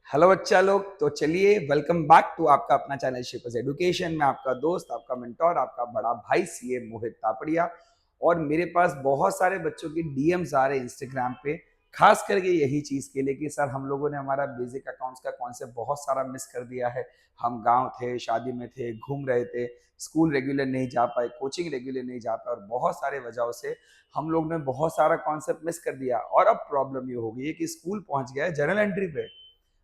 Hello बच्चा लोग, तो चलिए वेलकम बैक टू आपका अपना चैनल शिपर्स एजुकेशन में आपका दोस्त, आपका मेंटोर, आपका बड़ा भाई सीए मोहित तापड़िया। और मेरे पास बहुत सारे बच्चों की डीएम्स आ रहे हैं इंस्टाग्राम पे, खास करके यही चीज के लिए कि सर हम लोगों ने हमारा बेसिक अकाउंट्स का कॉन्सेप्ट बहुत सारा मिस कर दिया है। हम गांव थे, शादी में थे, घूम रहे थे, स्कूल रेगुलर नहीं जा पाए, कोचिंग रेगुलर नहीं जा पाए और बहुत सारे वजहों से हम लोग ने बहुत सारा कॉन्सेप्ट मिस कर दिया। और अब प्रॉब्लम ये हो गई है कि स्कूल पहुंच गया है जर्नल एंट्री पे,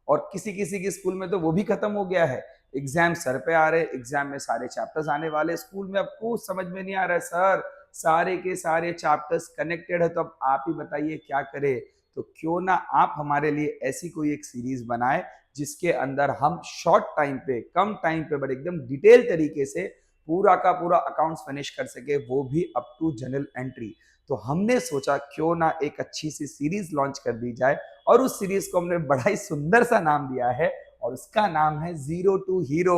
और किसी किसी के स्कूल में तो वो भी खत्म हो गया है। एग्जाम सर पे आ रहे, एग्जाम में सारे चैप्टर्स आने वाले, स्कूल में अब कुछ समझ में नहीं आ रहा है सर, सारे के सारे चैप्टर्स कनेक्टेड है, तो अब आप ही बताइए क्या करे। तो क्यों ना आप हमारे लिए ऐसी कोई एक सीरीज बनाए जिसके अंदर हम शॉर्ट टाइम पे, कम टाइम पे, बट एकदम डिटेल तरीके से पूरा का पूरा अकाउंट्स फिनिश कर सके, वो भी अप टू जनरल एंट्री। तो हमने सोचा क्यों ना एक अच्छी सी सीरीज लॉन्च कर दी जाए, और उस सीरीज को हमने बड़ा ही सुंदर सा नाम दिया है, और उसका नाम है जीरो टू हीरो।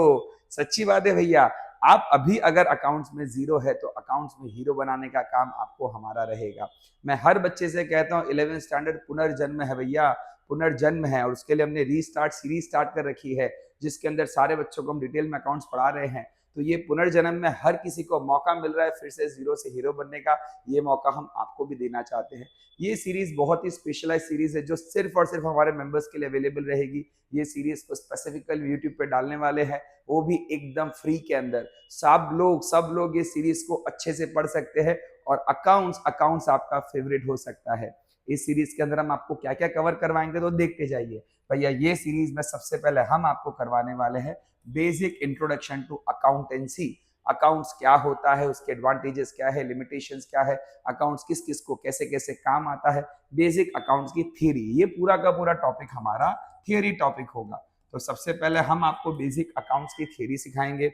सच्ची बात है भैया, आप अभी अगर अकाउंट्स में जीरो है तो अकाउंट्स में हीरो बनाने का काम आपको हमारा रहेगा। मैं हर बच्चे से कहता हूँ 11th स्टैंडर्ड पुनर्जन्म है भैया, पुनर्जन्म है, और उसके लिए हमने रीस्टार्ट सीरीज स्टार्ट कर रखी है जिसके अंदर सारे बच्चों को हम डिटेल में अकाउंट्स पढ़ा रहे हैं। तो ये पुनर्जन्म में हर किसी को मौका मिल रहा है फिर से जीरो से हीरो बनने का, ये मौका हम आपको भी देना चाहते हैं। ये सीरीज बहुत ही स्पेशलाइज सीरीज है जो सिर्फ और सिर्फ हमारे मेंबर्स के लिए अवेलेबल रहेगी। ये सीरीज को स्पेसिफिकली यूट्यूब पे डालने वाले हैं, वो भी एकदम फ्री के अंदर। सब लोग ये सीरीज को अच्छे से पढ़ सकते हैं, और अकाउंट्स अकाउंट्स आपका फेवरेट हो सकता है। इस सीरीज के अंदर हम आपको क्या क्या कवर करवाएंगे तो देखते जाइए भैया। ये सीरीज में सबसे पहले हम आपको करवाने वाले हैं basic introduction to accountancy. Accounts क्या होता है, उसके एडवांटेजेस क्या है, लिमिटेशंस क्या है, अकाउंट्स किस किस को कैसे कैसे काम आता है, बेसिक अकाउंट्स की थ्योरी, ये पूरा का पूरा टॉपिक हमारा थियरी टॉपिक होगा। तो सबसे पहले हम आपको बेसिक अकाउंट्स की थ्योरी सिखाएंगे।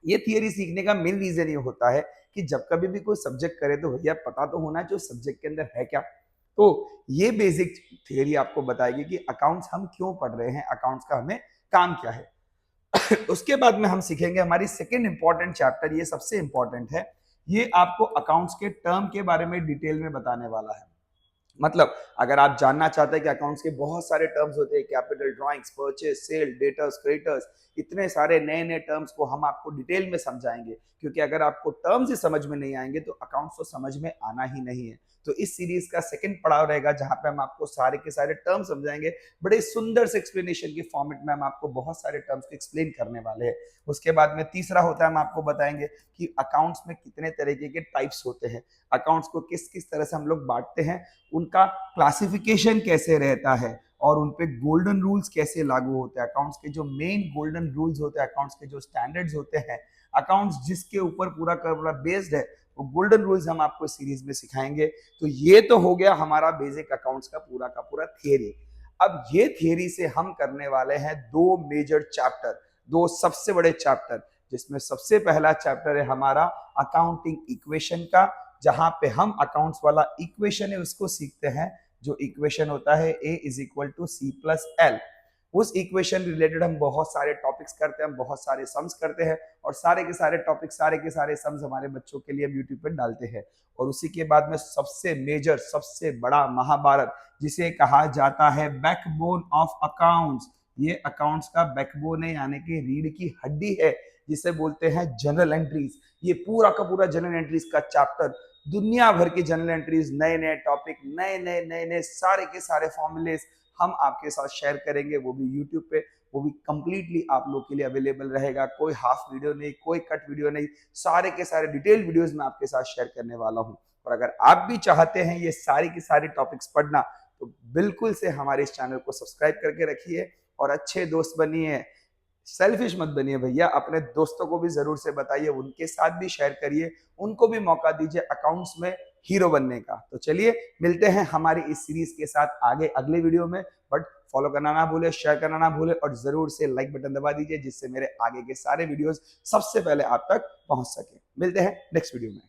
ये थियरी सीखने का मेन रीजन ये होता है कि जब कभी भी कोई सब्जेक्ट करे तो भैया पता तो होना चाहिए सब्जेक्ट के अंदर है क्या। तो ये बेसिक थियरी आपको बताएगी कि अकाउंट्स हम क्यों पढ़ रहे हैं, अकाउंट्स का हमें काम क्या है। उसके बाद में हम सीखेंगे हमारी सेकेंड इंपॉर्टेंट चैप्टर, ये सबसे इंपॉर्टेंट है, ये आपको अकाउंट्स के टर्म के बारे में डिटेल में बताने वाला है। मतलब अगर आप जानना चाहते हैं कि अकाउंट्स के बहुत सारे टर्म्स होते हैं, capital, drawings, purchase, sale, debtors, creditors, इतने सारे नए नए टर्म्स को हम आपको डिटेल में समझाएंगे, क्योंकि अगर आपको टर्म्स ही समझ में नहीं आएंगे तो अकाउंट्स तो समझ में आना ही नहीं है। तो इस सीरीज का सेकंड पड़ाव रहेगा जहां पे हम आपको सारे के सारे टर्म समझाएंगे, बड़े सुंदर से एक्सप्लेनेशन की फॉर्मेट में हम आपको बहुत सारे टर्म्स को एक्सप्लेन करने वाले हैं। उसके बाद में तीसरा होता है, हम आपको बताएंगे कि अकाउंट्स में कितने तरीके के टाइप्स होते हैं, अकाउंट्स को किस किस तरह से हम लोग बांटते हैं, उनका क्लासिफिकेशन कैसे रहता है, और उन पे गोल्डन रूल्स कैसे लागू होते हैं। अकाउंट्स के जो मेन गोल्डन रूल्स होते हैं, अकाउंट्स के जो स्टैंडर्ड्स होते हैं, अकाउंट्स जिसके ऊपर पूरा का पूरा बेस्ड है, वो गोल्डन रूल्स हम आपको सीरीज में सिखाएंगे। तो ये तो हो गया हमारा बेसिक अकाउंट्स का पूरा थियरी। अब ये थियरी से हम करने वाले हैं दो मेजर चैप्टर, दो सबसे बड़े चैप्टर, जिसमें सबसे पहला चैप्टर है हमारा अकाउंटिंग इक्वेशन का, जहां पे हम अकाउंट्स वाला इक्वेशन है उसको सीखते हैं, जो इक्वेशन होता है a is equal to C plus L. उस इक्वेशन रिलेटेड हम बहुत सारे टॉपिक्स करते हैं, हम बहुत सारे सम्स करते हैं, और सारे के सारे टॉपिक, सारे के सारे सम्स हमारे बच्चों के लिए हम यूट्यूब पर डालते हैं। और उसी के बाद में सबसे मेजर, सबसे बड़ा महाभारत, जिसे कहा जाता है बैकबोन ऑफ अकाउंट्स, ये अकाउंट्स का बैकबोन है, यानी कि रीढ़ की हड्डी है, जिसे बोलते हैं जनरल एंट्रीज। ये पूरा का पूरा जनरल एंट्रीज का चैप्टर, दुनिया भर की जनरल एंट्रीज, नए नए टॉपिक, नए नए सारे के सारे फॉर्मूलेस हम आपके साथ शेयर करेंगे, वो भी यूट्यूब पे, वो भी कंप्लीटली आप लोग के लिए अवेलेबल रहेगा। कोई हाफ वीडियो नहीं, कोई कट वीडियो नहीं, सारे के सारे डिटेल वीडियोस मैं आपके साथ शेयर करने वाला हूं। और अगर आप भी चाहते हैं ये सारी की सारी टॉपिक्स पढ़ना, तो बिल्कुल से हमारे इस चैनल को सब्सक्राइब करके रखिए और अच्छे दोस्त बनिए। सेल्फिश मत बनिए भैया, अपने दोस्तों को भी जरूर से बताइए, उनके साथ भी शेयर करिए, उनको भी मौका दीजिए अकाउंट्स में हीरो बनने का। तो चलिए मिलते हैं हमारी इस सीरीज के साथ आगे अगले वीडियो में। बट फॉलो करना ना भूले, शेयर करना ना भूले, और जरूर से लाइक बटन दबा दीजिए, जिससे मेरे आगे के सारे वीडियोस सबसे पहले आप तक पहुंच सके। मिलते हैं नेक्स्ट वीडियो में।